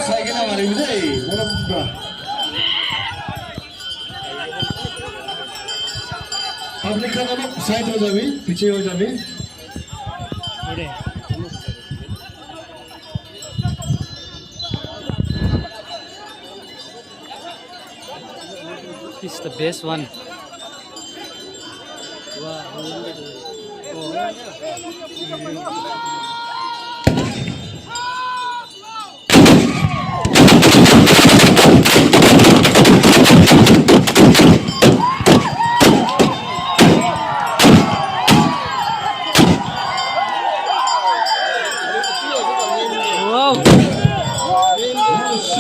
Cycle हमारे भी दे public का तो साइड हो जाबी पीछे हो जाबी This is the best one. Wow.